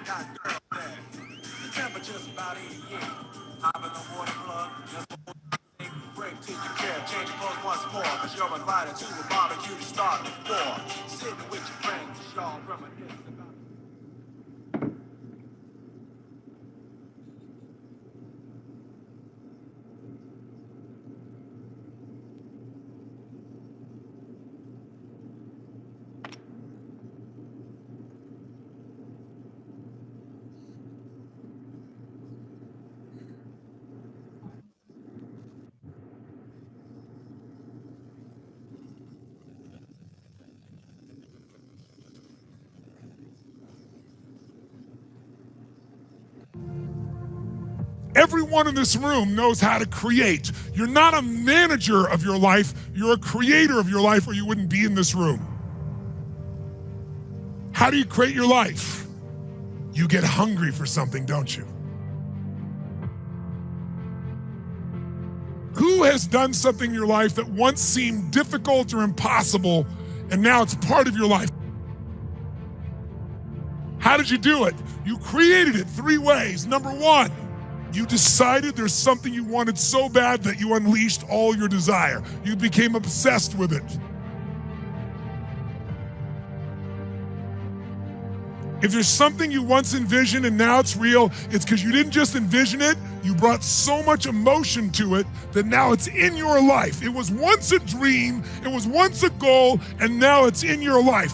Got girl there. The temperature's about 88. Hop in the water plug. Just take a break till you care. Change your clothes once more. Cause you're invited to the barbecue to start the war. Sitting with your friends, y'all reminisce about. Everyone in this room knows how to create. You're not a manager of your life, you're a creator of your life, or you wouldn't be in this room. How do you create your life? You get hungry for something, don't you? Who has done something in your life that once seemed difficult or impossible, and now it's part of your life? How did you do it? You created it 3 ways. Number 1, you decided there's something you wanted so bad that you unleashed all your desire. You became obsessed with it. If there's something you once envisioned and now it's real, it's because you didn't just envision it, you brought so much emotion to it that now it's in your life. It was once a dream, it was once a goal, and now it's in your life.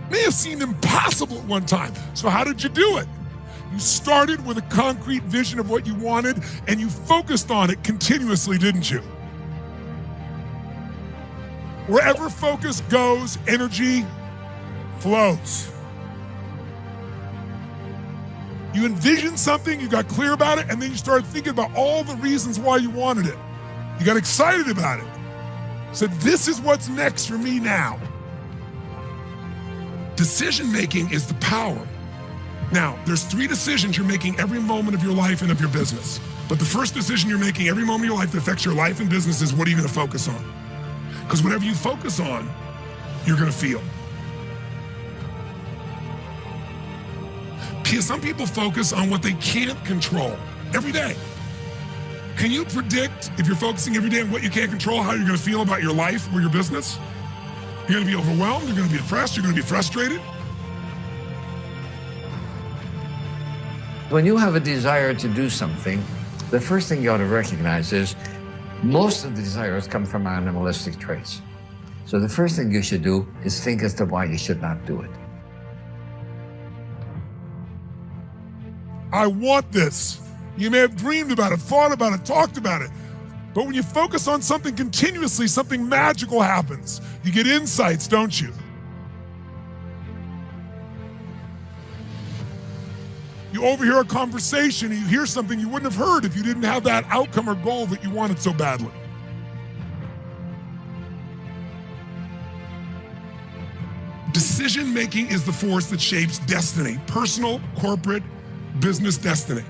It may have seemed impossible at one time. So how did you do it? You started with a concrete vision of what you wanted, and you focused on it continuously, didn't you? Wherever focus goes, energy flows. You envisioned something, you got clear about it, and then you started thinking about all the reasons why you wanted it. You got excited about it. Said, this is what's next for me now. Decision making is the power. Now, there's 3 decisions you're making every moment of your life and of your business. But the first decision you're making every moment of your life that affects your life and business is, what are you gonna focus on? Because whatever you focus on, you're gonna feel. Some people focus on what they can't control every day. Can you predict, if you're focusing every day on what you can't control, how you're gonna feel about your life or your business? You're gonna be overwhelmed, you're gonna be depressed, you're gonna be frustrated. When you have a desire to do something, the first thing you ought to recognize is most of the desires come from animalistic traits. So the first thing you should do is think as to why you should not do it. I want this. You may have dreamed about it, thought about it, talked about it. But when you focus on something continuously, something magical happens. You get insights, don't you? You overhear a conversation and you hear something you wouldn't have heard if you didn't have that outcome or goal that you wanted so badly. Decision making is the force that shapes destiny, personal, corporate, business destiny.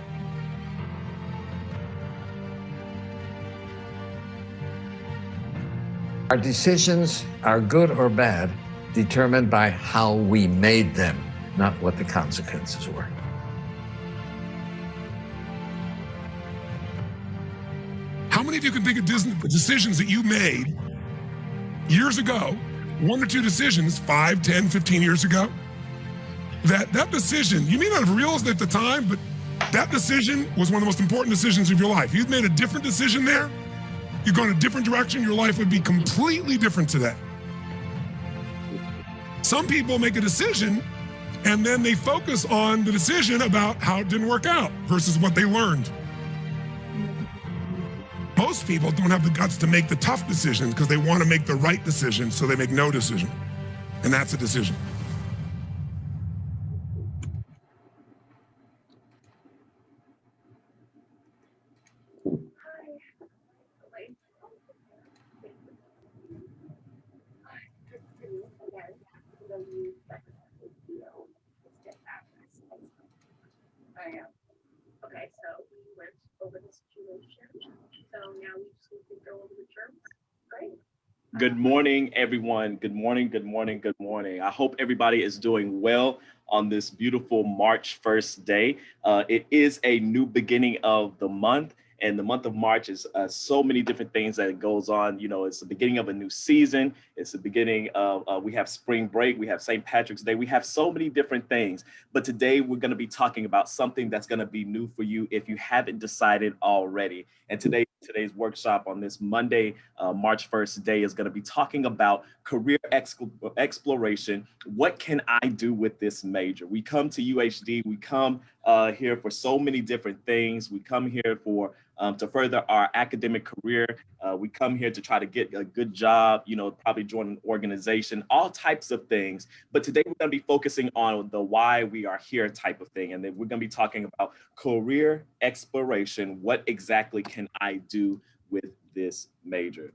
Our decisions are good or bad determined by how we made them, not what the consequences were. How many of you can think of decisions that you made years ago, 1 or 2 decisions, 5, 10, 15 years ago, that decision, you may not have realized it at the time, but that decision was one of the most important decisions of your life. You've made a different decision there, you've gone a different direction, your life would be completely different today. Some people make a decision and then they focus on the decision about how it didn't work out versus what they learned. Most people don't have the guts to make the tough decisions because they want to make the right decision, so they make no decision. And that's a decision. I am. Okay, so we went over the situation. So now we just need to go over the terms, right? Good morning, everyone. Good morning, good morning, good morning. I hope everybody is doing well. on this beautiful March 1st day. It is a new beginning of the month. And the month of March is so many different things that goes on. You know, it's the beginning of a new season. It's the beginning of, we have spring break. We have St. Patrick's Day. We have so many different things. But today we're going to be talking about something that's going to be new for you if you haven't decided already. And today's workshop on this Monday, March 1st day is going to be talking about career exploration. What can I do with this major? We come to UHD, we come here for so many different things. We come here for to further our academic career. We come here to try to get a good job, you know, probably join an organization, all types of things. But today we're going to be focusing on the why we are here type of thing. And then we're going to be talking about career exploration. What exactly can I do with this major?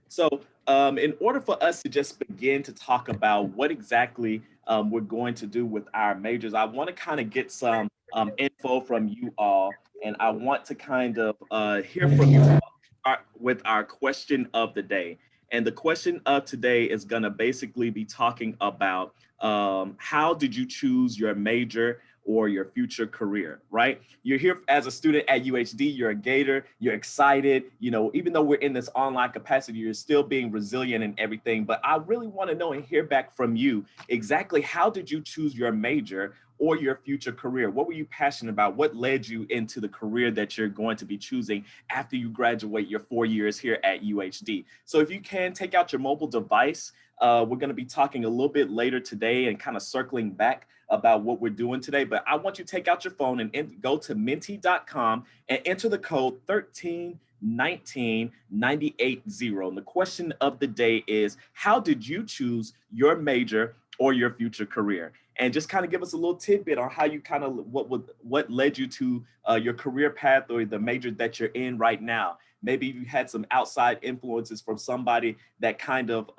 So in order for us to just begin to talk about what exactly we're going to do with our majors, I want to kind of get some info from you all. And I want to kind of hear from you with our question of the day. And the question of today is going to basically be talking about how did you choose your major or your future career, right? You're here as a student at UHD, you're a Gator, you're excited, you know, even though we're in this online capacity, you're still being resilient and everything. But I really want to know and hear back from you exactly how did you choose your major or your future career? What were you passionate about? What led you into the career that you're going to be choosing after you graduate your 4 years here at UHD? So if you can take out your mobile device, we're going to be talking a little bit later today and kind of circling back about what we're doing today. But I want you to take out your phone and go to menti.com and enter the code 13199880. And the question of the day is, how did you choose your major or your future career? And just kind of give us a little tidbit on how you kind of, what led you to your career path or the major that you're in right now. Maybe you had some outside influences from somebody that kind of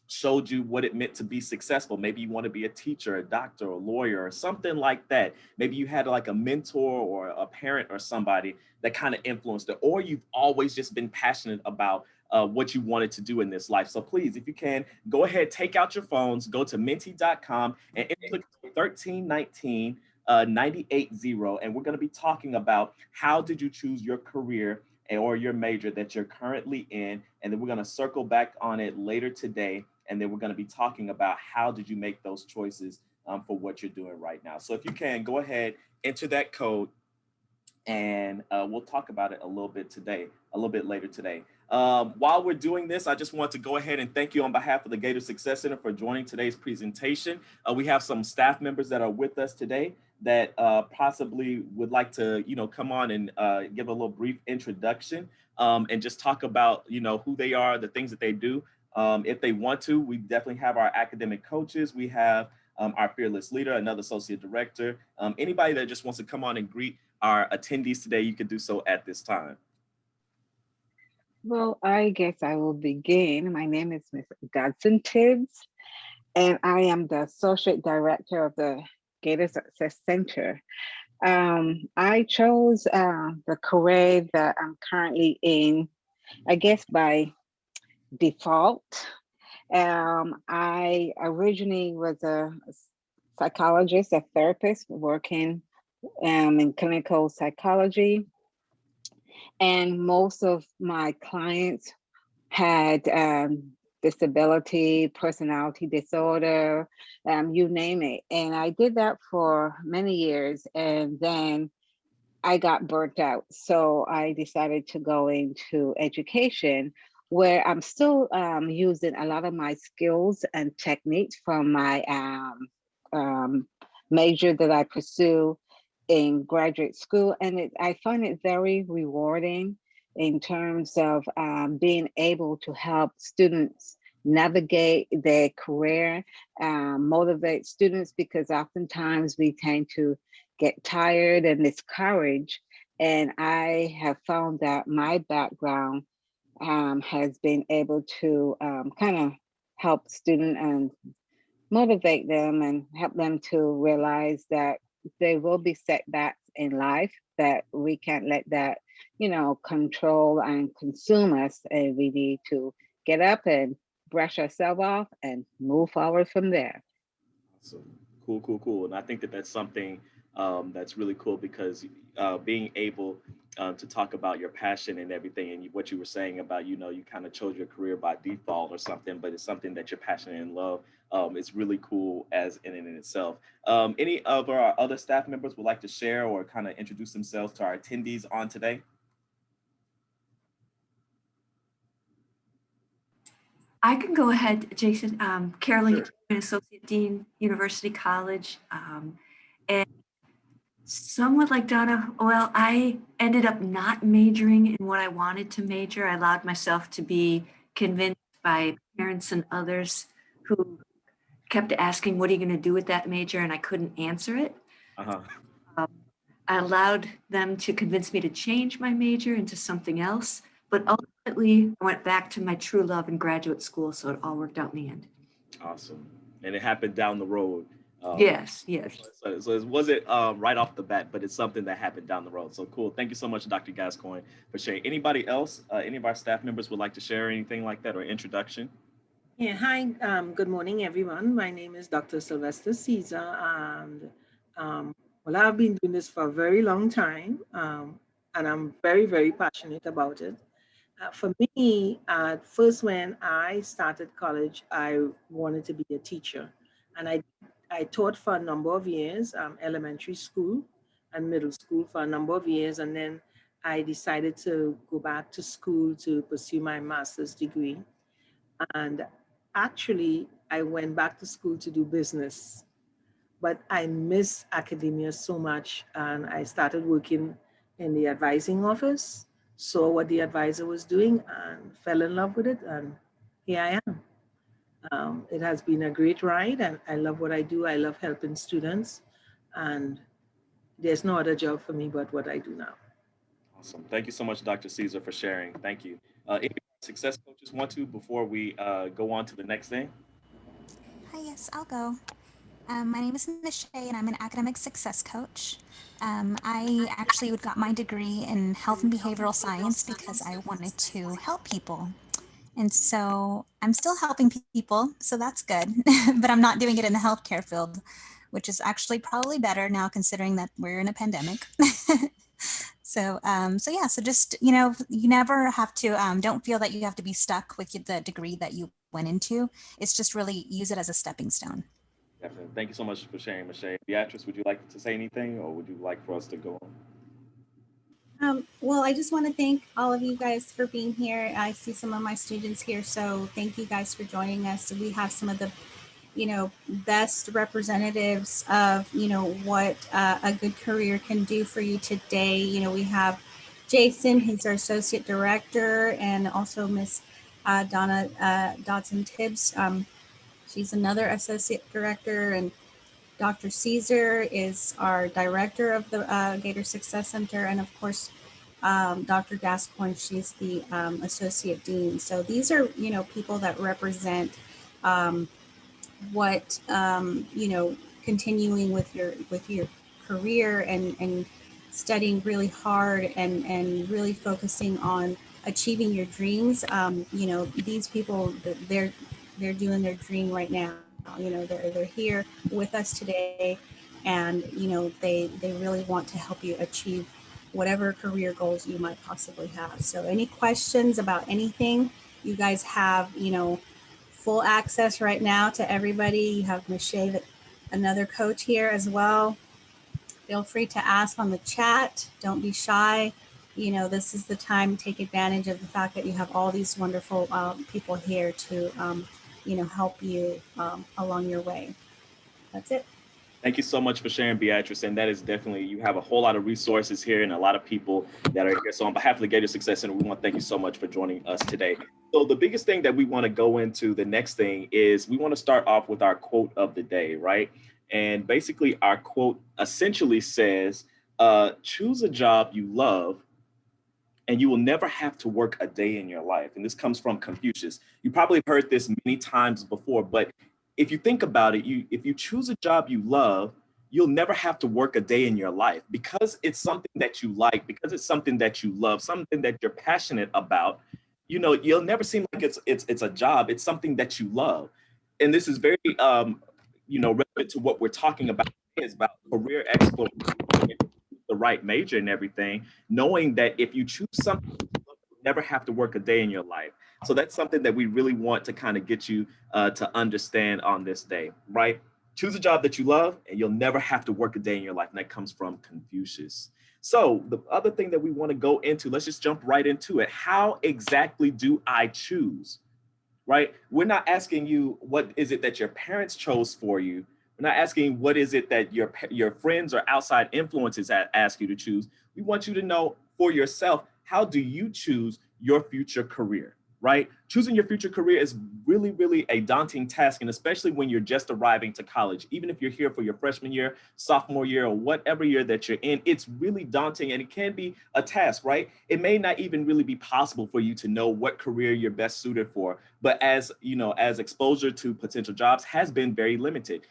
showed you what it meant to be successful. Maybe you want to be a teacher, a doctor, a lawyer, or something like that. Maybe you had like a mentor or a parent or somebody that kind of influenced it, or you've always just been passionate about what you wanted to do in this life. So please, if you can, go ahead, take out your phones, go to menti.com and click 1319 980, and we're going to be talking about how did you choose your career or your major that you're currently in, and then we're going to circle back on it later today. And then we're going to be talking about how did you make those choices for what you're doing right now. So if you can, go ahead, enter that code, and we'll talk about it a little bit later today. While we're doing this, I just want to go ahead and thank you on behalf of the Gator Success Center for joining today's presentation. We have some staff members that are with us today that possibly would like to, you know, come on and give a little brief introduction and just talk about, you know, who they are, the things that they do. If they want to, we definitely have our academic coaches. We have our fearless leader, another associate director. Anybody that just wants to come on and greet our attendees today, you can do so at this time. Well, I guess I will begin. My name is Ms. Dodson Tibbs, and I am the Associate Director of the Gator Success Center. I chose the career that I'm currently in, I guess by default. I originally was a psychologist, a therapist working in clinical psychology. And most of my clients had disability, personality disorder, you name it. And I did that for many years. And then I got burnt out. So I decided to go into education, where I'm still using a lot of my skills and techniques from my major that I pursue in graduate school. And I find it very rewarding in terms of being able to help students navigate their career, motivate students, because oftentimes we tend to get tired and discouraged. And I have found that my background has been able to kind of help students and motivate them and help them to realize that there will be setbacks in life, that we can't let that, you know, control and consume us. And we need to get up and brush ourselves off and move forward from there. So cool, cool, cool. And I think that that's something that's really cool because being able to talk about your passion and everything, and what you were saying about, you kind of chose your career by default or something, but it's something that you're passionate and love. It's really cool as in and in itself. Any of our other staff members would like to share or kind of introduce themselves to our attendees on today? I can go ahead, Jason. Carolyn, Sure. Gutierrez, Associate Dean, University College. And some would like Donna, well, I ended up not majoring in what I wanted to major. I allowed myself to be convinced by parents and others who kept asking, what are you going to do with that major? And I couldn't answer it. Uh-huh. Um, I allowed them to convince me to change my major into something else. But ultimately, I went back to my true love in graduate school. So it all worked out in the end. Awesome. And it happened down the road. Yes, yes. So it wasn't right off the bat, but it's something that happened down the road. So cool. Thank you so much, Dr. Gascoigne, for sharing. Anybody else, any of our staff members would like to share anything like that or introduction? Yeah, hi, good morning, everyone. My name is Dr. Sylvester Caesar, and well, I've been doing this for a very long time, and I'm very, very passionate about it. For me, at first, when I started college, I wanted to be a teacher, and I taught for a number of years, elementary school and middle school for a number of years, and then I decided to go back to school to pursue my master's degree. And actually, I went back to school to do business, but I miss academia so much. And I started working in the advising office, saw what the advisor was doing, and fell in love with it. And here I am. It has been a great ride, and I love what I do. I love helping students, and there's no other job for me but what I do now. Awesome. Thank you so much, Dr. Caesar, for sharing. Thank you. Any success coaches want to before we go on to the next thing? Hi, yes, I'll go. My name is Michelle, and I'm an academic success coach. I actually got my degree in health and behavioral science because I wanted to help people. And so I'm still helping people, so that's good, but I'm not doing it in the healthcare field, which is actually probably better now considering that we're in a pandemic. So just, you never have to, don't feel that you have to be stuck with the degree that you went into. It's just really use it as a stepping stone. Definitely. Thank you so much for sharing, Michelle. Beatrice, would you like to say anything or would you like for us to go on? Well, I just want to thank all of you guys for being here. I see some of my students here, so thank you guys for joining us. We have some of the, best representatives of, what a good career can do for you today. We have Jason, who's our associate director, and also Miss Donna Dodson Tibbs. She's another associate director, and Dr. Caesar is our director of the Gator Success Center, and of course, Dr. Gascoigne, she's the associate dean. So these are, people that represent what, continuing with your career and studying really hard and really focusing on achieving your dreams. These people, they're doing their dream right now. They're here with us today, and they really want to help you achieve whatever career goals you might possibly have. So any questions about anything, you guys have full access right now to everybody. You have Michelle, another coach here as well. Feel free to ask on the chat. Don't be shy. This is the time to take advantage of the fact that you have all these wonderful people here to help you along your way. That's it. Thank you so much for sharing, Beatrice. And that is definitely, you have a whole lot of resources here and a lot of people that are here. So on behalf of the Gator Success Center, we want to thank you so much for joining us today. So the biggest thing that we want to go into, the next thing is we want to start off with our quote of the day, right? And basically our quote essentially says, choose a job you love and you will never have to work a day in your life. And this comes from Confucius. You probably heard this many times before, but if you think about it, if you choose a job you love, you'll never have to work a day in your life because it's something that you like, because it's something that you love, something that you're passionate about. You'll never seem like it's a job. It's something that you love. And this is very relevant to what we're talking about is about career exploration, the right major and everything, knowing that if you choose something, you'll never have to work a day in your life. So that's something that we really want to kind of get you to understand on this day, right? Choose a job that you love and you'll never have to work a day in your life. And that comes from Confucius. So the other thing that we want to go into, let's just jump right into it. How exactly do I choose? Right? We're not asking you what is it that your parents chose for you. We're not asking what is it that your friends or outside influences ask you to choose. We want you to know for yourself, how do you choose your future career? Right? Choosing your future career is really, really a daunting task, and especially when you're just arriving to college. Even if you're here for your freshman year, sophomore year, or whatever year that you're in, it's really daunting and it can be a task, right? It may not even really be possible for you to know what career you're best suited for. But as exposure to potential jobs has been very limited.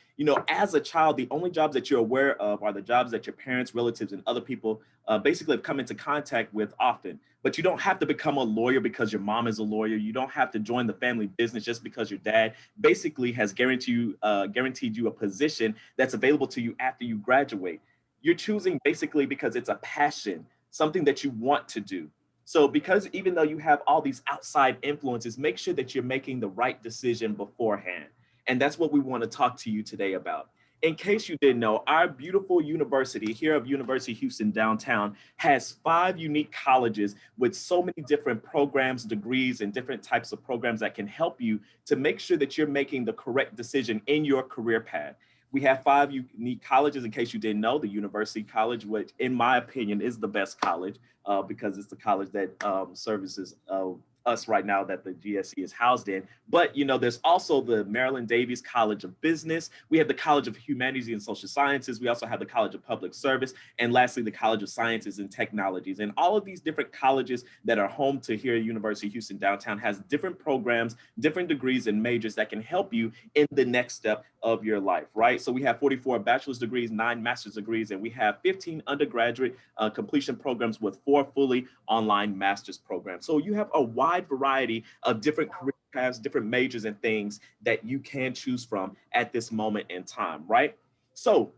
As a child, the only jobs that you're aware of are the jobs that your parents, relatives, and other people basically have come into contact with often. But you don't have to become a lawyer because your mom is a lawyer. You don't have to join the family business just because your dad basically has guaranteed you a position that's available to you after you graduate. You're choosing basically because it's a passion, something that you want to do. So because even though you have all these outside influences, make sure that you're making the right decision beforehand. And that's what we want to talk to you today about. In case you didn't know, our beautiful university here of University of Houston downtown has 5 unique colleges with so many different programs, degrees, and different types of programs that can help you to make sure that you're making the correct decision in your career path. We have 5 unique colleges, in case you didn't know. The University College, which in my opinion is the best college because it's the college that services us right now that the GSE is housed in. But there's also the Maryland Davies College of Business. We have the College of Humanities and Social Sciences. We also have the College of Public Service, and lastly, the College of Sciences and Technologies. And all of these different colleges that are home to here at University of Houston downtown has different programs, different degrees and majors that can help you in the next step of your life, right? So we have 44 bachelor's degrees, 9 master's degrees, and we have 15 undergraduate completion programs with 4 fully online master's programs. So you have a wide variety of different career paths, different majors and things that you can choose from at this moment in time, right? So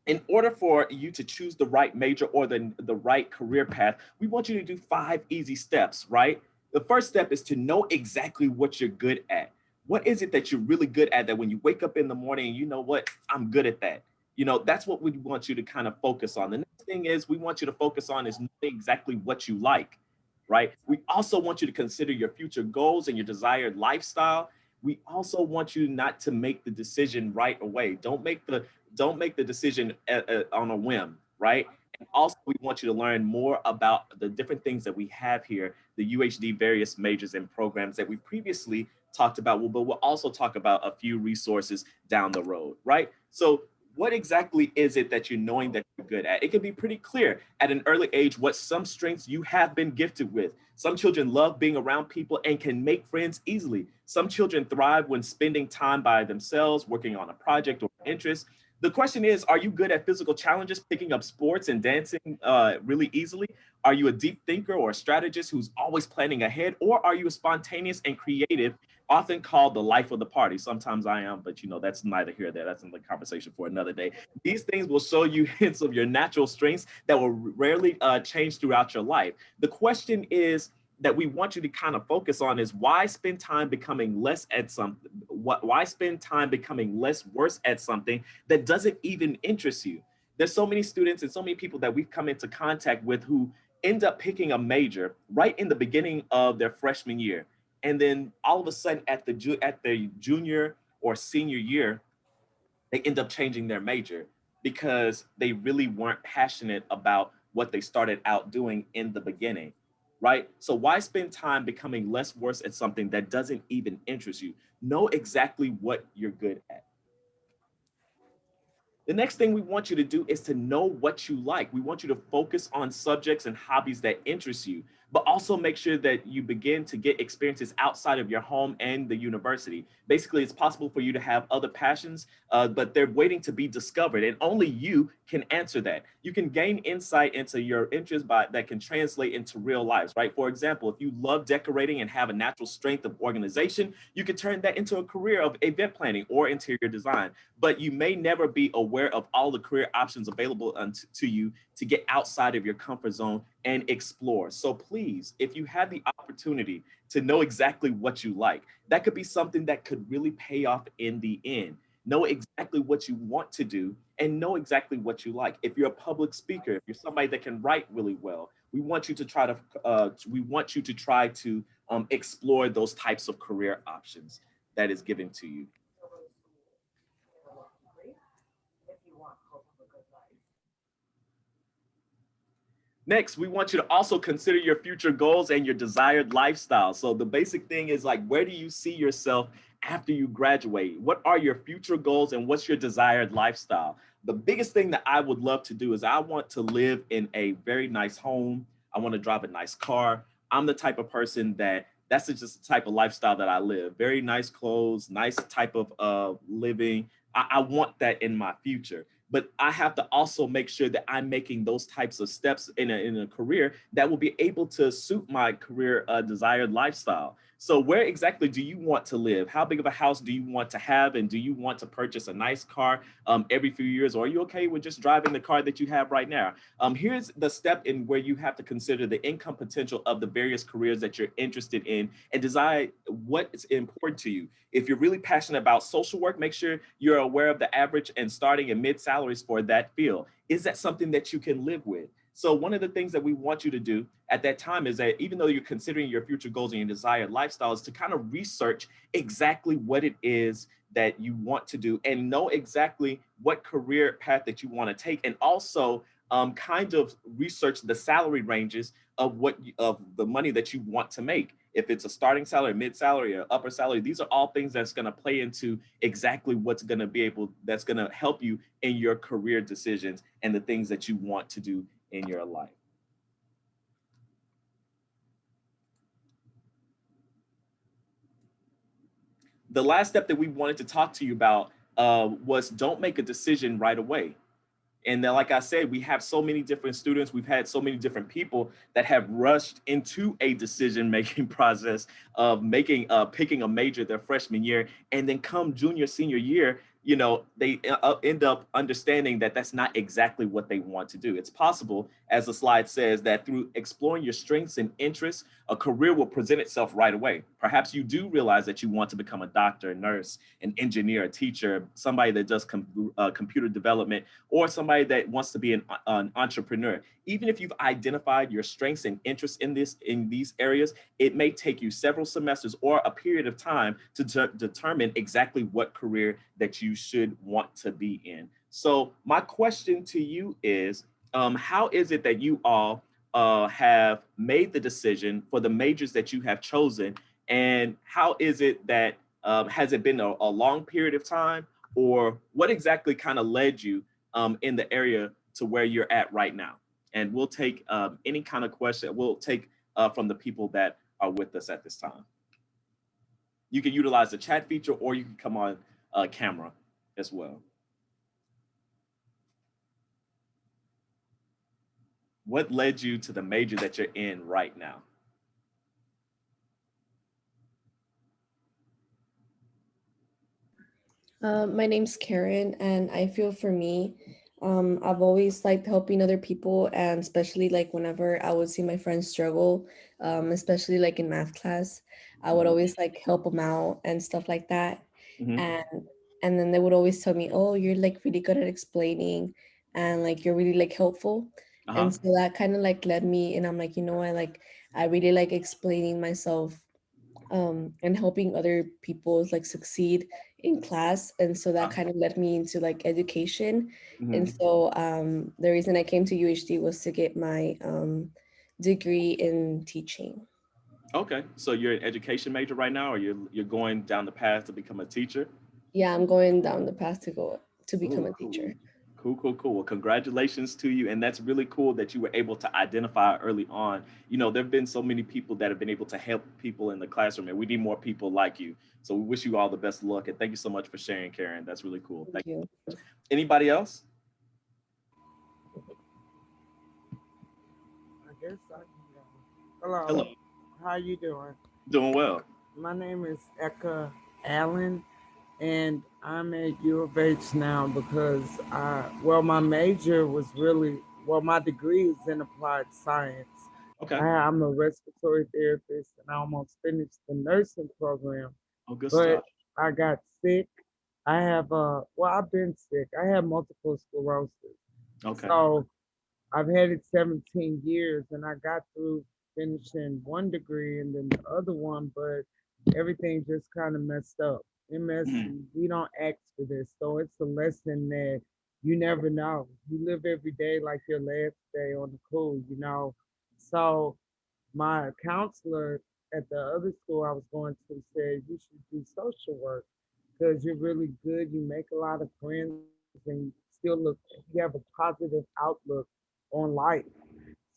in order for you to choose the right major or the right career path, we want you to do 5 easy steps, right? The first step is to know exactly what you're good at. What is it that you're really good at that when you wake up in the morning and you know what, I'm good at that. That's what we want you to kind of focus on. The next thing is we want you to focus on is knowing exactly what you like, right? We also want you to consider your future goals and your desired lifestyle. We also want you not to make the decision right away. Don't make the decision on a whim, right? And also we want you to learn more about the different things that we have here, the UHD various majors and programs that we previously talked about, but we'll also talk about a few resources down the road, right? So what exactly is it that you're knowing that you're good at? It can be pretty clear at an early age what some strengths you have been gifted with. Some children love being around people and can make friends easily. Some children thrive when spending time by themselves, working on a project or interest. The question is, are you good at physical challenges, picking up sports and dancing really easily? Are you a deep thinker or a strategist who's always planning ahead? Or are you a spontaneous and creative, often called the life of the party? Sometimes I am, but that's neither here nor there. That's another conversation for another day. These things will show you hints of your natural strengths that will rarely change throughout your life. The question is, that we want you to kind of focus on is why spend time becoming less at something? Why spend time becoming less worse at something that doesn't even interest you? There's so many students and so many people that we've come into contact with who end up picking a major right in the beginning of their freshman year. And then all of a sudden at the junior or senior year, they end up changing their major because they really weren't passionate about what they started out doing in the beginning. Right? So why spend time becoming less worse at something that doesn't even interest you? Know exactly what you're good at. The next thing we want you to do is to know what you like. We want you to focus on subjects and hobbies that interest you. but also make sure that you begin to get experiences outside of your home and the university. Basically, it's possible for you to have other passions, but they're waiting to be discovered, and only you can answer that. You can gain insight into your interests that can translate into real lives, right? For example, if you love decorating and have a natural strength of organization, you could turn that into a career of event planning or interior design. But you may never be aware of all the career options available to you to get outside of your comfort zone and explore. So please, if you have the opportunity to know exactly what you like, that could be something that could really pay off in the end. Know exactly what you want to do and know exactly what you like. If you're a public speaker, if you're somebody that can write really well, we want you to try to explore those types of career options that is given to you. Next, we want you to also consider your future goals and your desired lifestyle. So the basic thing is like, where do you see yourself after you graduate? What are your future goals and what's your desired lifestyle? The biggest thing that I would love to do is I want to live in a very nice home. I want to drive a nice car. I'm the type of person that's just the type of lifestyle that I live. Very nice clothes, nice type of living. I want that in my future. But I have to also make sure that I'm making those types of steps in a career that will be able to suit my career desired lifestyle. So where exactly do you want to live? How big of a house do you want to have? And do you want to purchase a nice car every few years? Or are you okay with just driving the car that you have right now? Here's the step in where you have to consider the income potential of the various careers that you're interested in and decide what is important to you. If you're really passionate about social work, make sure you're aware of the average and starting and mid salaries for that field. Is that something that you can live with? So one of the things that we want you to do at that time is that even though you're considering your future goals and your desired lifestyle, is to kind of research exactly what it is that you want to do and know exactly what career path that you want to take, and also kind of research the salary ranges of the money that you want to make. If it's a starting salary, mid salary, or upper salary, these are all things that's going to play into exactly that's going to help you in your career decisions and the things that you want to do in your life. The last step that we wanted to talk to you about was don't make a decision right away. And then, like I said, we have so many different students. We've had so many different people that have rushed into a decision-making process of picking a major their freshman year, and then come junior, senior year, they end up understanding that that's not exactly what they want to do. It's possible, as the slide says, that through exploring your strengths and interests, a career will present itself right away. Perhaps you do realize that you want to become a doctor, a nurse, an engineer, a teacher, somebody that does computer development, or somebody that wants to be an entrepreneur. Even if you've identified your strengths and interests in these areas, it may take you several semesters or a period of time to determine exactly what career that you should want to be in. So my question to you is, how is it that you all have made the decision for the majors that you have chosen? And how is it that, has it been a long period of time, or what exactly kind of led you in the area to where you're at right now? And we'll take any kind of question, we'll take from the people that are with us at this time. You can utilize the chat feature, or you can come on camera as well. What led you to the major that you're in right now? My name's Karen, and I feel for me, I've always liked helping other people, and especially like whenever I would see my friends struggle, especially like in math class, I would always like help them out and stuff like that. Mhm. And then they would always tell me, "Oh, you're like really good at explaining, and like you're really like helpful." And so that kind of like led me, and I'm like, I really like explaining myself and helping other people like succeed in class. And so that kind of led me into like education. And so the reason I came to UHD was to get my degree in teaching. Okay, so you're an education major right now, or you're going down the path to become a teacher? Yeah, I'm going down the path to become a teacher. Cool, cool, cool. Well, congratulations to you. And that's really cool that you were able to identify early on. You know, there have been so many people that have been able to help people in the classroom, and we need more people like you. So we wish you all the best luck. And thank you so much for sharing, Karen. That's really cool. Thank you. Anybody else? I guess I can go. Hello. Hello. How you doing? Doing well. My name is Eka Allen, and I'm at U of H now because my major was my degree is in applied science. Okay. I'm a respiratory therapist, and I almost finished the nursing program. Oh, good But stuff. I got sick. I've been sick. I have multiple sclerosis. Okay. So I've had it 17 years, and I got through finishing one degree and then the other one, but everything just kind of messed up. We don't ask for this. So it's a lesson that you never know. You live every day like your last day on the cool, you know. So my counselor at the other school I was going to said, you should do social work because you're really good. You make a lot of friends and you have a positive outlook on life.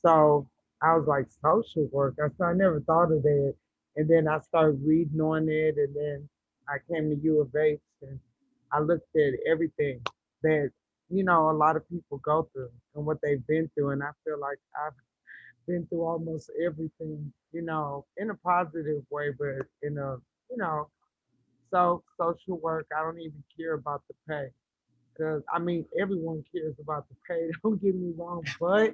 So I was like, social work. I never thought of that. And then I started reading on it, and then I came to U of H, and I looked at everything that, you know, a lot of people go through and what they've been through. And I feel like I've been through almost everything, you know, in a positive way, but in a, you know, so social work, I don't even care about the pay. Because I mean, everyone cares about the pay, don't get me wrong, but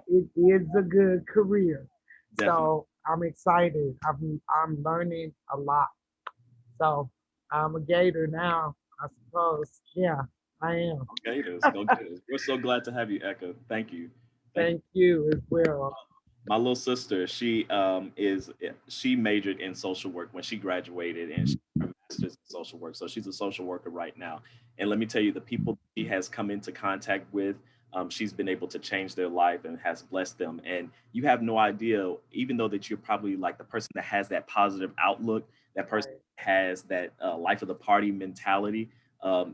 it is a good career. Definitely. So I'm excited. I'm learning a lot. So I'm a Gator now, I suppose. Yeah, I am. Go Gators. Go Gators. We're so glad to have you, Eka. Thank you. Thank you as well. My little sister, she majored in social work when she graduated, and she got her master's in social work. So she's a social worker right now. And let me tell you, the people she has come into contact with, she's been able to change their life and has blessed them. And you have no idea, even though that you're probably like the person that has that positive outlook, that person has that life of the party mentality.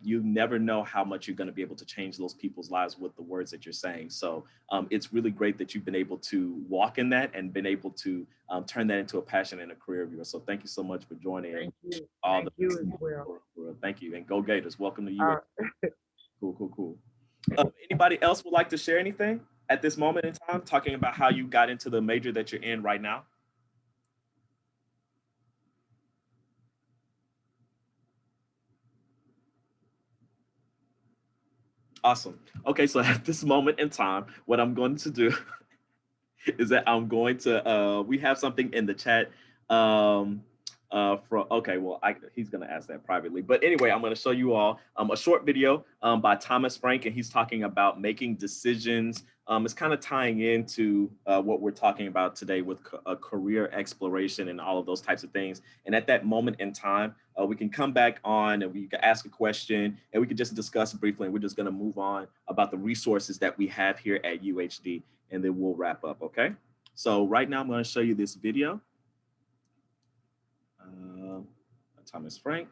You never know how much you're going to be able to change those people's lives with the words that you're saying. So it's really great that you've been able to walk in that and been able to turn that into a passion and a career of yours. So thank you so much for joining. Thank you. All Thank you as well. Thank you. And go Gators. Welcome to you. Cool, cool, cool. Anybody else would like to share anything at this moment in time, talking about how you got into the major that you're in right now? Awesome. Okay, so at this moment in time, what I'm going to do is that I'm going to, we have something in the chat he's going to ask that privately. But anyway, I'm going to show you all a short video by Thomas Frank, and he's talking about making decisions. It's kind of tying into what we're talking about today with career exploration and all of those types of things. And at that moment in time, we can come back on and we can ask a question and we can just discuss briefly. And we're just going to move on about the resources that we have here at UHD, and then we'll wrap up. Okay. So right now I'm going to show you this video. Thomas Frank.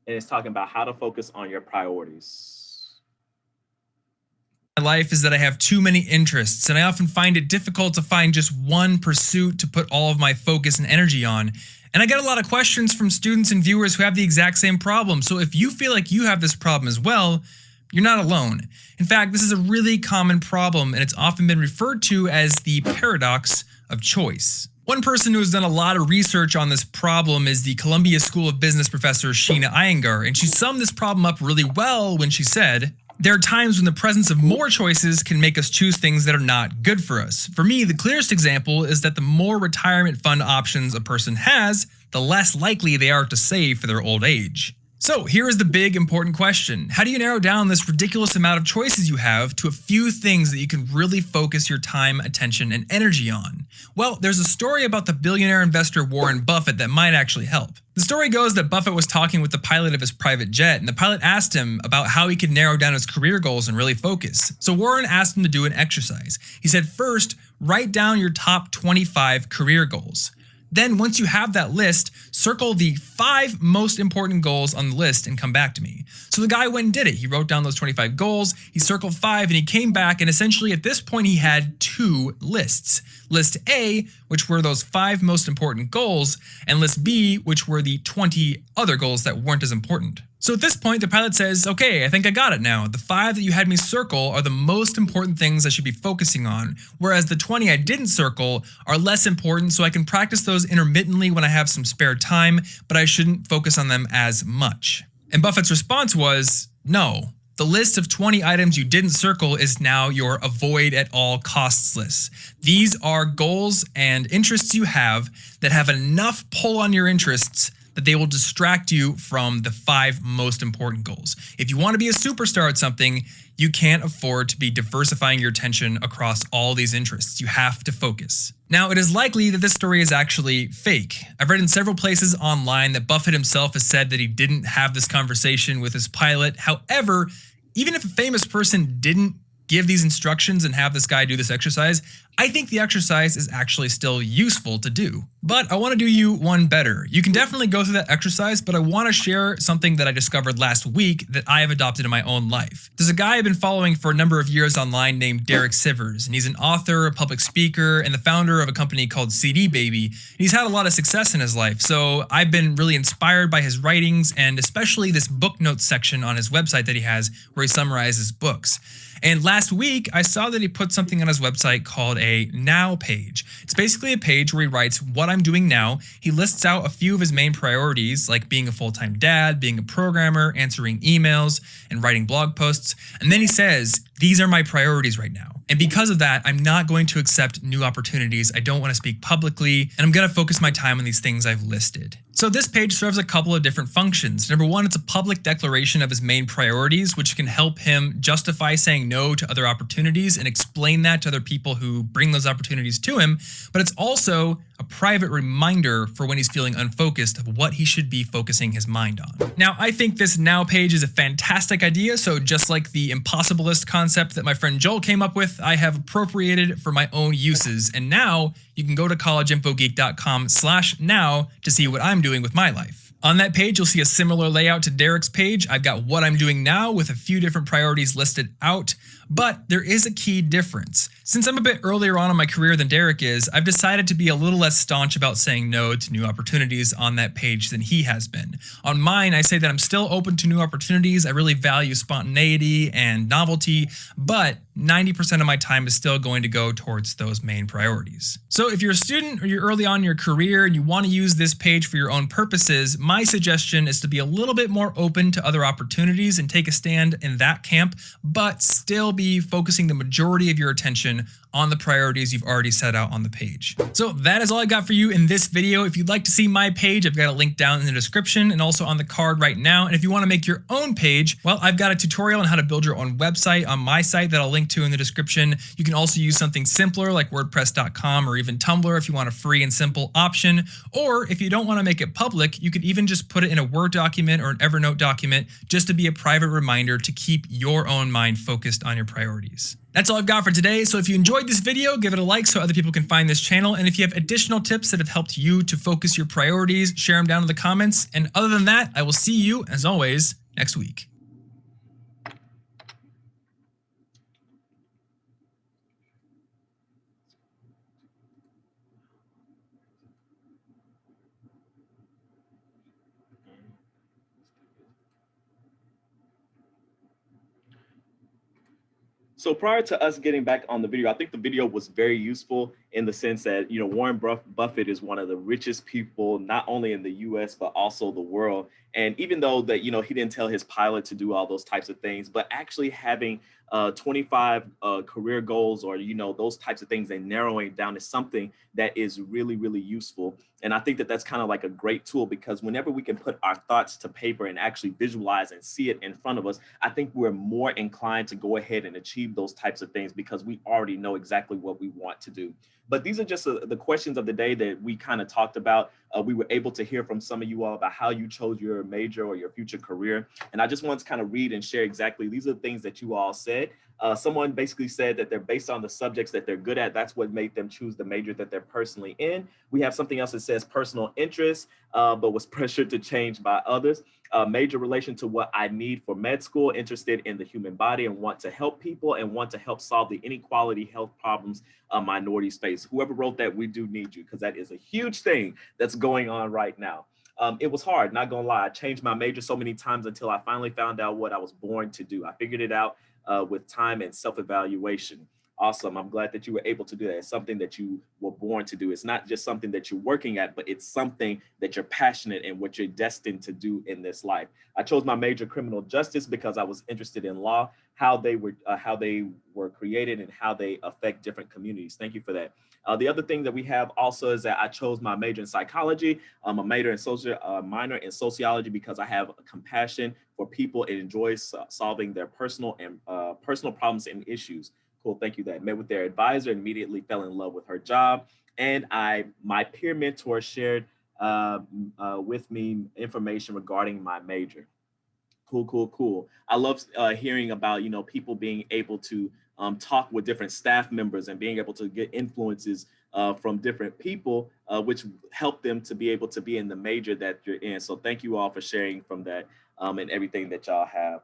And it's talking about how to focus on your priorities. My life is that I have too many interests, and I often find it difficult to find just one pursuit to put all of my focus and energy on. And I get a lot of questions from students and viewers who have the exact same problem. So if you feel like you have this problem as well, you're not alone. In fact, this is a really common problem, and it's often been referred to as the paradox of choice. One person who has done a lot of research on this problem is the Columbia School of Business professor Sheena Iyengar, and she summed this problem up really well when she said, "There are times when the presence of more choices can make us choose things that are not good for us. For me, the clearest example is that the more retirement fund options a person has, the less likely they are to save for their old age." So here is the big important question. How do you narrow down this ridiculous amount of choices you have to a few things that you can really focus your time, attention, and energy on? Well, there's a story about the billionaire investor Warren Buffett that might actually help. The story goes that Buffett was talking with the pilot of his private jet, and the pilot asked him about how he could narrow down his career goals and really focus. So Warren asked him to do an exercise. He said, first, write down your top 25 career goals. Then once you have that list, circle the 5 most important goals on the list and come back to me. So the guy went and did it. He wrote down those 25 goals, he circled 5, and he came back, and essentially at this point he had 2 lists. List A, which were those 5 most important goals, and list B, which were the 20 other goals that weren't as important. So at this point, the pilot says, okay, I think I got it now. The 5 that you had me circle are the most important things I should be focusing on, whereas the 20 I didn't circle are less important, so I can practice those intermittently when I have some spare time, but I shouldn't focus on them as much. And Buffett's response was, no. The list of 20 items you didn't circle is now your avoid at all costs list. These are goals and interests you have that have enough pull on your interests that they will distract you from the 5 most important goals. If you want to be a superstar at something, you can't afford to be diversifying your attention across all these interests. You have to focus. Now, it is likely that this story is actually fake. I've read in several places online that Buffett himself has said that he didn't have this conversation with his pilot. However, even if a famous person didn't give these instructions and have this guy do this exercise, I think the exercise is actually still useful to do. But I want to do you one better. You can definitely go through that exercise, but I want to share something that I discovered last week that I have adopted in my own life. There's a guy I've been following for a number of years online named Derek Sivers, and he's an author, a public speaker, and the founder of a company called CD Baby. He's had a lot of success in his life, so I've been really inspired by his writings, and especially this book notes section on his website that he has where he summarizes books. And last week, I saw that he put something on his website called a Now page. It's basically a page where he writes what I'm doing now. He lists out a few of his main priorities, like being a full-time dad, being a programmer, answering emails, and writing blog posts. And then he says, these are my priorities right now. And because of that, I'm not going to accept new opportunities. I don't want to speak publicly, and I'm going to focus my time on these things I've listed. So this page serves a couple of different functions. Number one, it's a public declaration of his main priorities, which can help him justify saying no to other opportunities and explain that to other people who bring those opportunities to him. But it's also a private reminder for when he's feeling unfocused of what he should be focusing his mind on. Now, I think this Now page is a fantastic idea, so just like the impossible list concept that my friend Joel came up with, I have appropriated it for my own uses, and now you can go to collegeinfogeek.com/now to see what I'm doing with my life. On that page, you'll see a similar layout to Derek's page. I've got what I'm doing now with a few different priorities listed out, but there is a key difference. Since I'm a bit earlier on in my career than Derek is, I've decided to be a little less staunch about saying no to new opportunities on that page than he has been. On mine, I say that I'm still open to new opportunities. I really value spontaneity and novelty, but 90% of my time is still going to go towards those main priorities. So if you're a student or you're early on in your career and you want to use this page for your own purposes, my suggestion is to be a little bit more open to other opportunities and take a stand in that camp, but still be focusing the majority of your attention on the priorities you've already set out on the page. So that is all I got for you in this video. If you'd like to see my page, I've got a link down in the description and also on the card right now. And if you want to make your own page, well, I've got a tutorial on how to build your own website on my site that I'll link to in the description. You can also use something simpler like WordPress.com or even Tumblr if you want a free and simple option. Or if you don't want to make it public, you could even just put it in a Word document or an Evernote document just to be a private reminder to keep your own mind focused on your priorities. That's all I've got for today. So if you enjoyed this video, give it a like so other people can find this channel. And if you have additional tips that have helped you to focus your priorities, share them down in the comments. And other than that, I will see you, as always, next week. So prior to us getting back on the video, I think the video was very useful in the sense that, you know, Warren Buffett is one of the richest people, not only in the US, but also the world. And even though that, you know, he didn't tell his pilot to do all those types of things, but actually having 25 career goals or, you know, those types of things and narrowing it down is something that is really, really useful. And I think that that's kind of like a great tool because whenever we can put our thoughts to paper and actually visualize and see it in front of us, I think we're more inclined to go ahead and achieve those types of things because we already know exactly what we want to do. But these are just the questions of the day that we kind of talked about. We were able to hear from some of you all about how you chose your major or your future career. And I just want to kind of read and share exactly, these are the things that you all said. Someone basically said that they're based on the subjects that they're good at. That's what made them choose the major that they're personally in. We have something else that says personal interest, but was pressured to change by others. Major relation to what I need for med school, interested in the human body and want to help people and want to help solve the inequality health problems minorities face. Whoever wrote that, we do need you, because that is a huge thing that's going on right now. It was hard, not gonna lie. I changed my major so many times until I finally found out what I was born to do. I figured it out with time and self-evaluation. Awesome. I'm glad that you were able to do that. It's something that you were born to do. It's not just something that you're working at, but it's something that you're passionate and what you're destined to do in this life. I chose my major criminal justice because I was interested in law, how they were created and how they affect different communities. Thank you for that. The other thing that we have also is that I chose my major in psychology. I'm a minor in sociology because I have a compassion for people and enjoy solving their personal problems and issues. Cool, thank you. That met with their advisor, immediately fell in love with her job. And my peer mentor shared with me information regarding my major. Cool. I love hearing about, people being able to talk with different staff members and being able to get influences from different people, which help them to be able to be in the major that you're in. So thank you all for sharing from that and everything that y'all have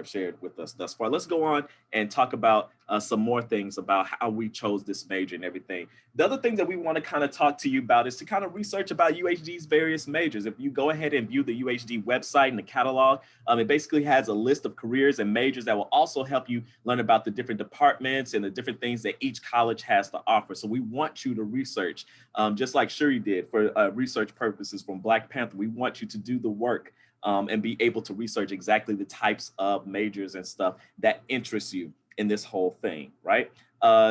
shared with us thus far. Let's go on and talk about some more things about how we chose this major and everything. The other thing that we want to kind of talk to you about is to kind of research about UHD's various majors. If you go ahead and view the UHD website and the catalog, it basically has a list of careers and majors that will also help you learn about the different departments and the different things that each college has to offer. So we want you to research, just like Shuri did for research purposes from Black Panther. We want you to do the work and be able to research exactly the types of majors and stuff that interest you in this whole thing, right?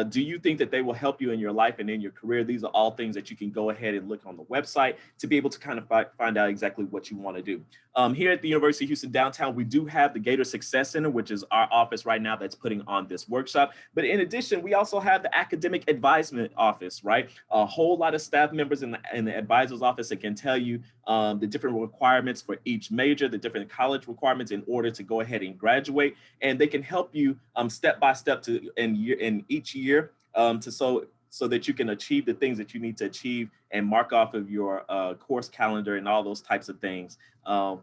Do you think that they will help you in your life and in your career? These are all things that you can go ahead and look on the website to be able to kind of find out exactly what you want to do. Here at the University of Houston downtown, we do have the Gator Success Center, which is our office right now that's putting on this workshop. But in addition, we also have the Academic Advisement Office, right? A whole lot of staff members in the advisor's office that can tell you the different requirements for each major, the different college requirements in order to go ahead and graduate. And they can help you step by step in each year so that you can achieve the things that you need to achieve and mark off of your course calendar and all those types of things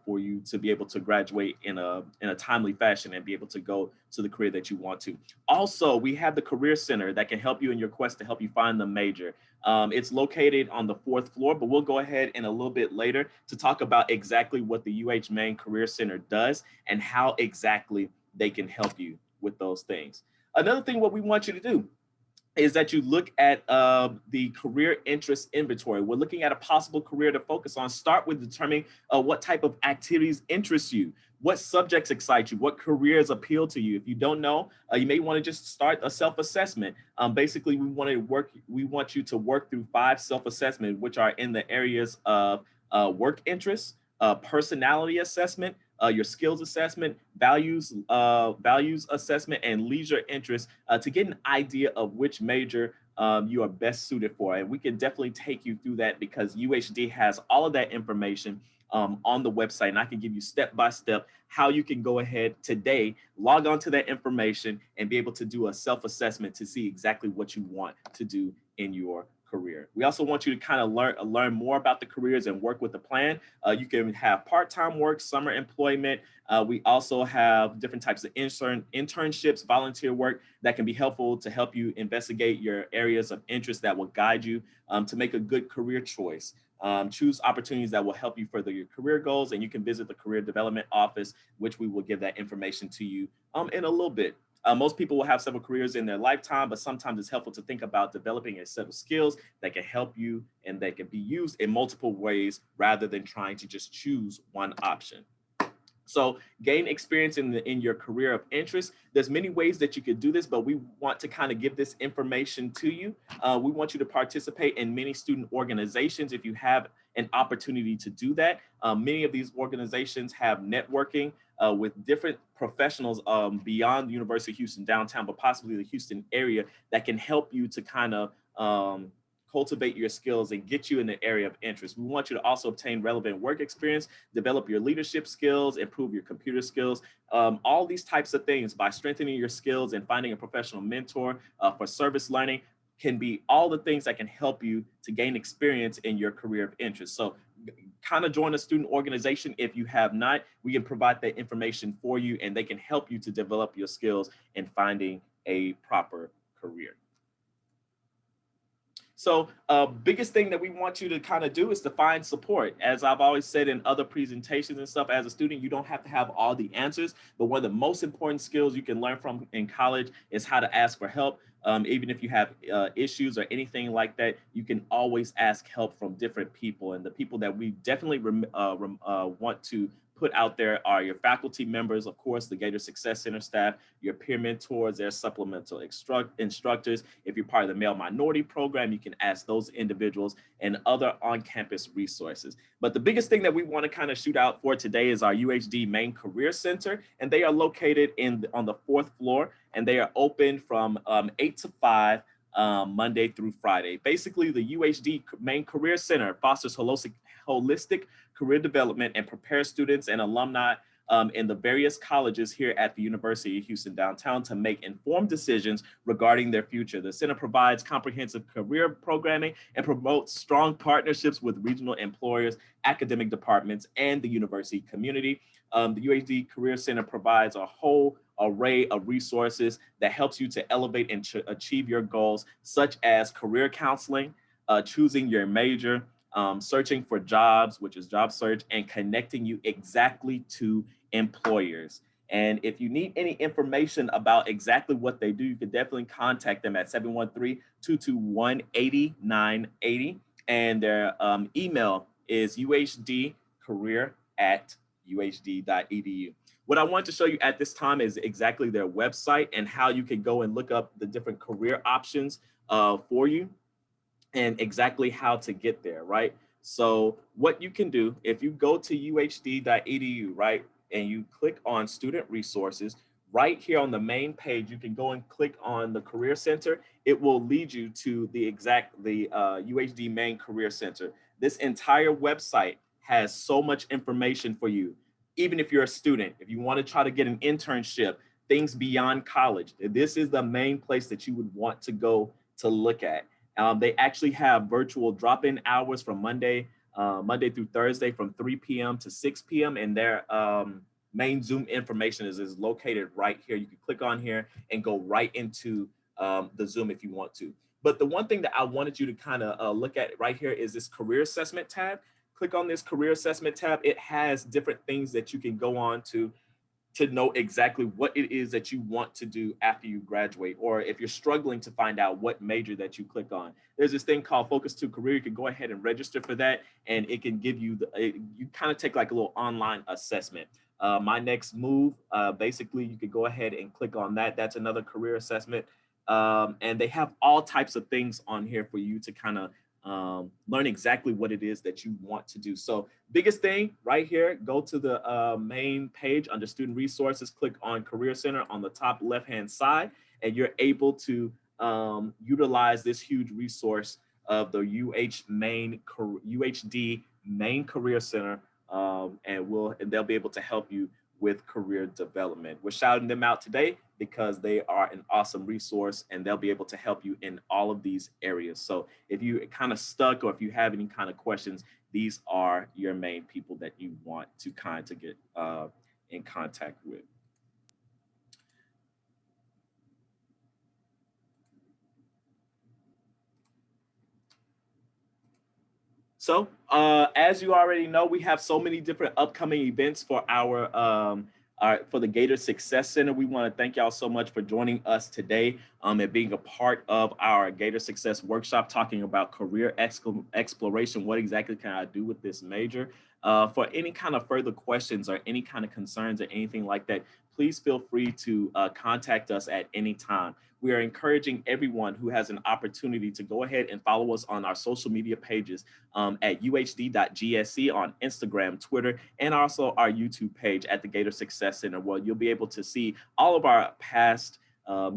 for you to be able to graduate in a timely fashion and be able to go to the career that you want to. Also, we have the Career Center that can help you in your quest to help you find the major. It's located on the 4th floor, but we'll go ahead in a little bit later to talk about exactly what the UH Maine Career Center does and how exactly they can help you with those things. Another thing what we want you to do is that you look at the career interest inventory. We're looking at a possible career to focus on. Start with determining what type of activities interest you, what subjects excite you, what careers appeal to you. If you don't know, you may want to just start a self-assessment. Basically, we want you to work through 5 self-assessments, which are in the areas of work interests, personality assessment, your skills assessment, values assessment, and leisure interests to get an idea of which major you are best suited for. And we can definitely take you through that because UHD has all of that information on the website. And I can give you step-by-step how you can go ahead today, log on to that information and be able to do a self-assessment to see exactly what you want to do in your career. We also want you to kind of learn more about the careers and work with the plan. You can have part-time work, summer employment. We also have different types of internships, volunteer work that can be helpful to help you investigate your areas of interest that will guide you to make a good career choice. Choose opportunities that will help you further your career goals, and you can visit the Career Development Office, which we will give that information to you in a little bit. Most people will have several careers in their lifetime, but sometimes it's helpful to think about developing a set of skills that can help you and that can be used in multiple ways rather than trying to just choose one option. So gain experience in your career of interest. There's many ways that you could do this, but we want to kind of give this information to you. We want you to participate in many student organizations if you have an opportunity to do that. Many of these organizations have networking with different professionals beyond the University of Houston downtown, but possibly the Houston area that can help you to kind of cultivate your skills and get you in the area of interest. We want you to also obtain relevant work experience, develop your leadership skills, improve your computer skills, all these types of things. By strengthening your skills and finding a professional mentor for service learning can be all the things that can help you to gain experience in your career of interest. So kind of join a student organization. If you have not, we can provide that information for you, and they can help you to develop your skills in finding a proper career. So biggest thing that we want you to kind of do is to find support. As I've always said in other presentations and stuff, as a student, you don't have to have all the answers, but one of the most important skills you can learn from in college is how to ask for help. Even if you have issues or anything like that, you can always ask help from different people. And the people that we definitely want to put out there are your faculty members, of course, the Gator Success Center staff, your peer mentors, their supplemental instructors. If you're part of the male minority program, you can ask those individuals and other on-campus resources. But the biggest thing that we want to kind of shoot out for today is our UHD Main Career Center, and they are located on the 4th floor, and they are open from 8 to 5 Monday through Friday. Basically, the UHD Main Career Center fosters holistic career development and prepares students and alumni in the various colleges here at the University of Houston downtown to make informed decisions regarding their future. The center provides comprehensive career programming and promotes strong partnerships with regional employers, academic departments, and the university community. The UHD Career Center provides a whole array of resources that helps you to elevate and achieve your goals, such as career counseling, choosing your major, searching for jobs, which is job search, and connecting you exactly to employers. And if you need any information about exactly what they do, you can definitely contact them at 713-221-8980. And their email is uhdcareer@uhd.edu. What I want to show you at this time is exactly their website and how you can go and look up the different career options for you and exactly how to get there, right? So what you can do, if you go to uhd.edu, right, and you click on student resources, right here on the main page, you can go and click on the Career Center. It will lead you to the UHD Main Career Center. This entire website has so much information for you. Even if you're a student, if you want to try to get an internship, things beyond college, this is the main place that you would want to go to look at. They actually have virtual drop-in hours from Monday through Thursday from 3 p.m. to 6 p.m. And their main Zoom information is located right here. You can click on here and go right into the Zoom if you want to. But the one thing that I wanted you to kind of look at right here is this career assessment tab. Click on this career assessment tab. It has different things that you can go on to know exactly what it is that you want to do after you graduate, or if you're struggling to find out what major that you click on. There's this thing called Focus to Career. You can go ahead and register for that, and it can give you, you kind of take like a little online assessment. My Next Move, basically you could go ahead and click on that. That's another career assessment. And they have all types of things on here for you to kind of learn exactly what it is that you want to do. So biggest thing right here, go to the main page under student resources, click on Career Center on the top left-hand side, and you're able to utilize this huge resource of the UHD Main Career Center, and they'll be able to help you with career development. We're shouting them out today because they are an awesome resource, and they'll be able to help you in all of these areas. So if you're kind of stuck, or if you have any kind of questions, these are your main people that you want to kind of get in contact with. So as you already know, we have so many different upcoming events for for the Gator Success Center. We want to thank y'all so much for joining us today and being a part of our Gator Success Workshop, talking about career exploration. What exactly can I do with this major? For any kind of further questions or any kind of concerns or anything like that, please feel free to contact us at any time. We are encouraging everyone who has an opportunity to go ahead and follow us on our social media pages at uhd.gsc on Instagram, Twitter, and also our YouTube page at the Gator Success Center, where you'll be able to see all of our past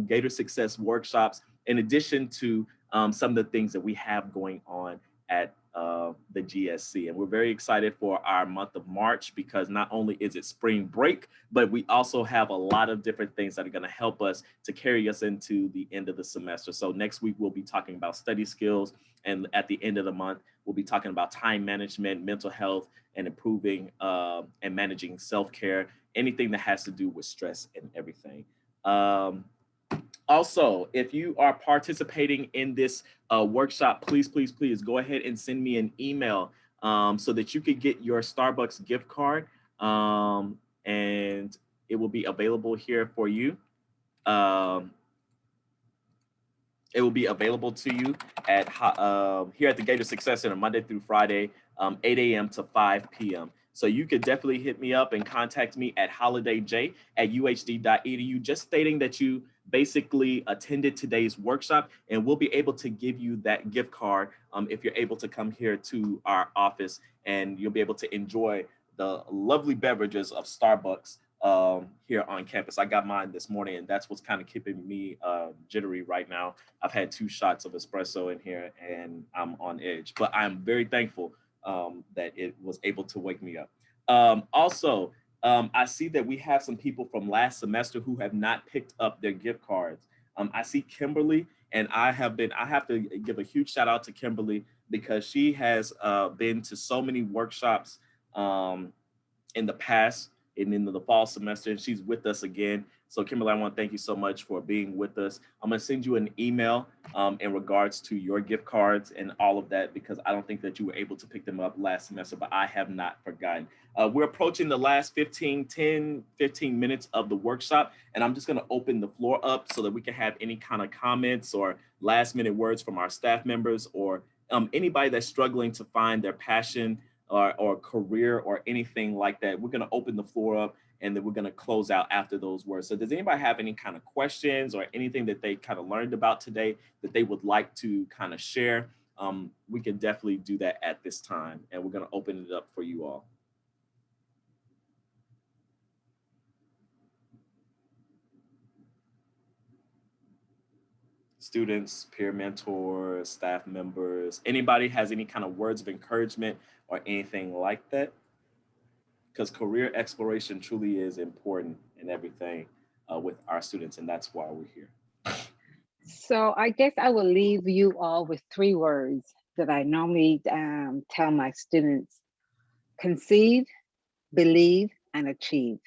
Gator Success workshops, in addition to some of the things that we have going on at the GSC. And we're very excited for our month of March, because not only is it spring break, but we also have a lot of different things that are going to help us to carry us into the end of the semester. So next week, we'll be talking about study skills. And at the end of the month, we'll be talking about time management, mental health, and improving and managing self-care, anything that has to do with stress and everything. Also, if you are participating in this workshop, please go ahead and send me an email so that you could get your Starbucks gift card, and it will be available here for you. It will be available to you at here at the Gator Success Center Monday through Friday, 8 a.m. to 5 p.m. So you could definitely hit me up and contact me at holidayj@uhd.edu, just stating that you basically attended today's workshop, and we'll be able to give you that gift card if you're able to come here to our office, and you'll be able to enjoy the lovely beverages of Starbucks here on campus. I got mine this morning, and that's what's kind of keeping me jittery right now. I've had 2 shots of espresso in here, and I'm on edge, but I'm very thankful that it was able to wake me up. Also, I see that we have some people from last semester who have not picked up their gift cards. I see Kimberly, and I have to give a huge shout out to Kimberly, because she has been to so many workshops in the past and into the fall semester, and she's with us again. So Kimberly, I want to thank you so much for being with us. I'm going to send you an email in regards to your gift cards and all of that, because I don't think that you were able to pick them up last semester, but I have not forgotten. We're approaching the last 15 minutes of the workshop, and I'm just going to open the floor up so that we can have any kind of comments or last minute words from our staff members, or anybody that's struggling to find their passion or career or anything like that. We're going to open the floor up, and then we're going to close out after those words. So does anybody have any kind of questions or anything that they kind of learned about today that they would like to kind of share? We can definitely do that at this time, and we're going to open it up for you all. Students, peer mentors, staff members, anybody has any kind of words of encouragement or anything like that? Because career exploration truly is important in everything with our students, and that's why we're here. So I guess I will leave you all with 3 words that I normally tell my students: conceive, believe, and achieve.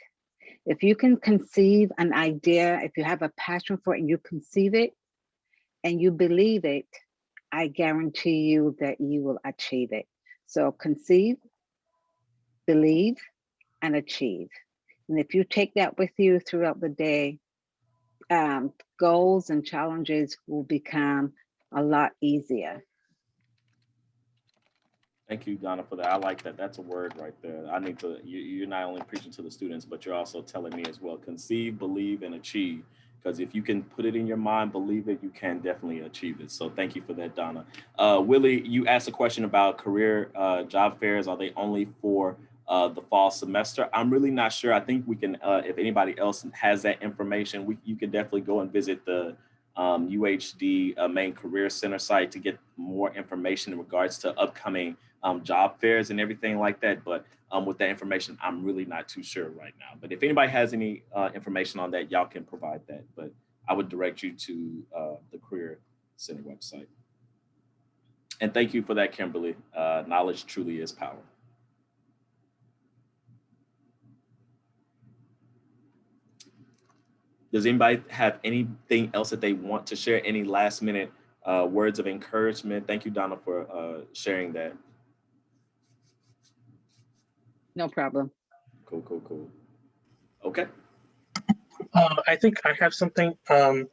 If you can conceive an idea, if you have a passion for it and you conceive it and you believe it, I guarantee you that you will achieve it. So conceive, believe, and achieve. And if you take that with you throughout the day, goals and challenges will become a lot easier. Thank you, Donna, for that. I like that. That's a word right there. I need to, you're not only preaching to the students, but you're also telling me as well: conceive, believe, and achieve. Because if you can put it in your mind, believe it, you can definitely achieve it. So thank you for that, Donna. Willie, you asked a question about career job fairs. Are they only for the fall semester? I'm really not sure. I think we can, if anybody else has that information, you can definitely go and visit the UHD main career center site to get more information in regards to upcoming job fairs and everything like that. But with that information, I'm really not too sure right now. But if anybody has any information on that, y'all can provide that. But I would direct you to the Career Center website. And thank you for that, Kimberly. Knowledge truly is power. Does anybody have anything else that they want to share? Any last minute words of encouragement? Thank you, Donna, for sharing that. No problem. Cool. Okay. I think I have something. I'm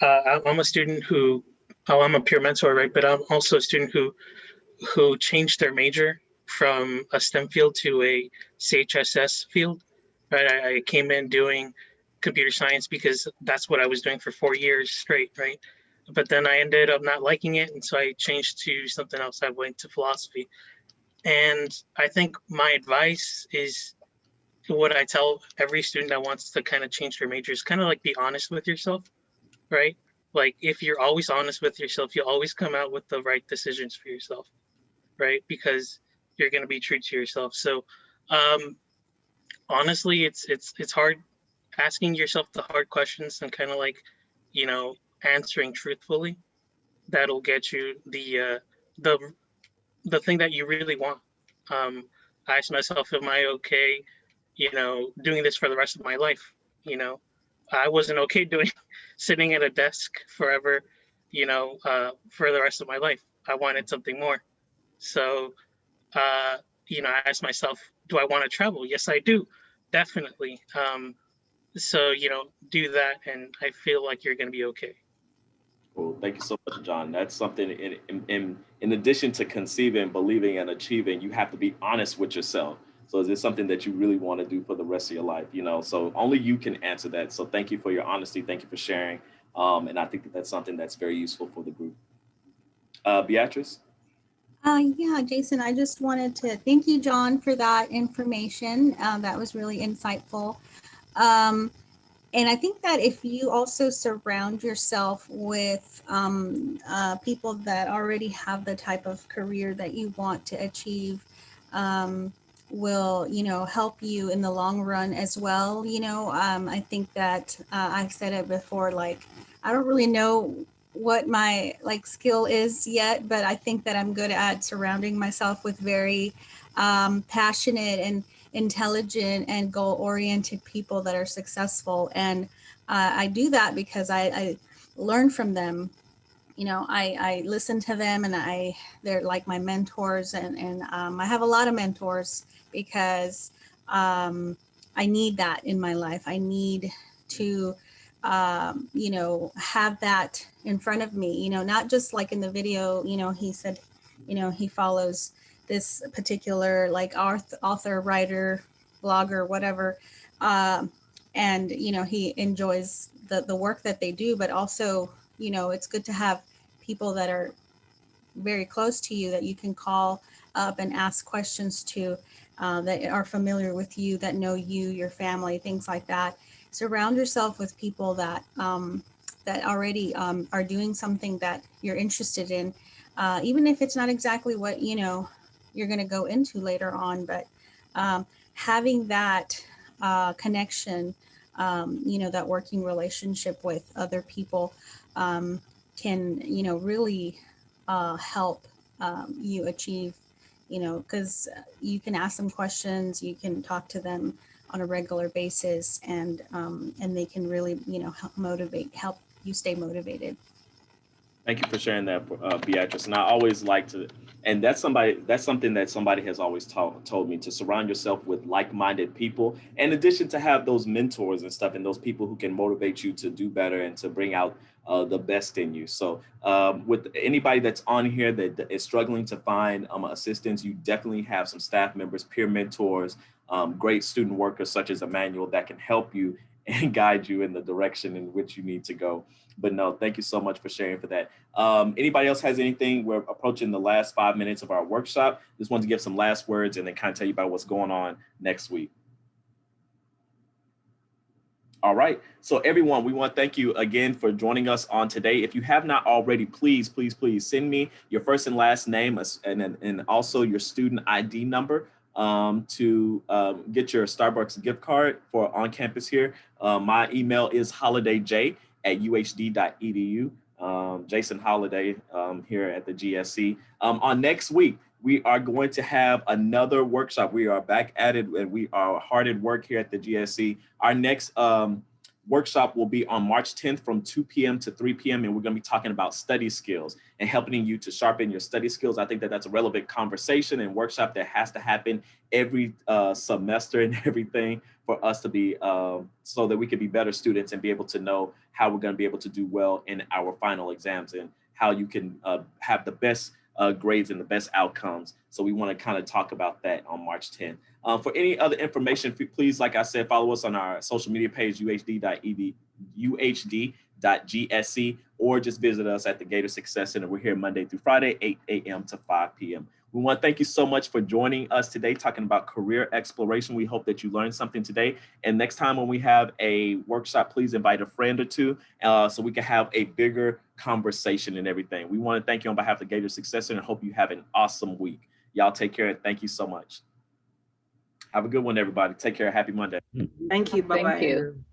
a student who, I'm a peer mentor, right? But I'm also a student who changed their major from a STEM field to a CHSS field, right? I came in doing computer science because that's what I was doing for 4 years straight, right? But then I ended up not liking it, and so I changed to something else. I went to philosophy. And I think my advice is what I tell every student that wants to kind of change their major is kind of like be honest with yourself, right? like if you're always honest with yourself, you'll always come out with the right decisions for yourself, right? Because you're going to be true to yourself. So honestly, it's hard asking yourself the hard questions and kind of like, you know, answering truthfully. That'll get you the the thing that you really want. I ask myself, am I okay, you know, doing this for the rest of my life? You know, I wasn't okay doing sitting at a desk forever, you know, for the rest of my life. I wanted something more. So, uh, you know, I asked myself, do I want to travel? Yes, I do, definitely. So, you know, do that, and I feel like you're going to be okay. Well, thank you so much, John. That's something in addition to conceiving, believing, and achieving, you have to be honest with yourself. So is this something that you really want to do for the rest of your life? You know, so only you can answer that. So thank you for your honesty. Thank you for sharing. And I think that that's something that's very useful for the group. Beatrice? Yeah, Jason, I just wanted to thank you, John, for that information. That was really insightful. And I think that if you also surround yourself with people that already have the type of career that you want to achieve, will, you know, help you in the long run as well. You know, I think that I've said it before, like, I don't really know what my like skill is yet, but I think that I'm good at surrounding myself with very passionate and intelligent and goal-oriented people that are successful. And I do that because I learn from them. You know, I listen to them, and they're like my mentors, and I have a lot of mentors because I need that in my life. I need to you know, have that in front of me, you know, not just like in the video, you know, he said, you know, he follows this particular like author, writer, blogger, whatever. And, you know, he enjoys the work that they do, but also, you know, it's good to have people that are very close to you that you can call up and ask questions to, that are familiar with you, that know you, your family, things like that. Surround yourself with people that that already are doing something that you're interested in, even if it's not exactly what, you know, you're going to go into later on. But having that connection, you know, that working relationship with other people can, you know, really help you achieve, you know, because you can ask them questions, you can talk to them on a regular basis, and they can really, you know, help you stay motivated. Thank you for sharing that, Beatrice. And I always like to, and that's something that somebody has always told me, to surround yourself with like-minded people. In addition to have those mentors and stuff, and those people who can motivate you to do better and to bring out the best in you. So with anybody that's on here that is struggling to find assistance, you definitely have some staff members, peer mentors, great student workers such as Emmanuel that can help you and guide you in the direction in which you need to go. But no, thank you so much for sharing for that. Anybody else has anything? We're approaching the last 5 minutes of our workshop. Just wanted to give some last words and then kind of tell you about what's going on next week. All right. So everyone, we want to thank you again for joining us on today. If you have not already, please send me your first and last name and also your student ID number to get your Starbucks gift card for on campus here. My email is holidayj@uhd.edu. Jason Holiday here at the GSC. On next week, we are going to have another workshop. We are back at it, and we are hard at work here at the GSC. Our next workshop will be on March 10th from 2 p.m. to 3 p.m. And we're going to be talking about study skills and helping you to sharpen your study skills. I think that that's a relevant conversation and workshop that has to happen every semester and everything for us to be, so that we can be better students and be able to know how we're going to be able to do well in our final exams and how you can have the best grades and the best outcomes. So we want to kind of talk about that on March 10th. For any other information, please, like I said, follow us on our social media page, uhd.gsc, or just visit us at the Gator Success Center. We're here Monday through Friday, 8 a.m. to 5 p.m. We want to thank you so much for joining us today, talking about career exploration. We hope that you learned something today. And next time when we have a workshop, please invite a friend or two so we can have a bigger conversation and everything. We want to thank you on behalf of the Gator Successor and hope you have an awesome week. Y'all take care and thank you so much. Have a good one, everybody. Take care. Happy Monday. Thank you. Bye-bye. Thank you.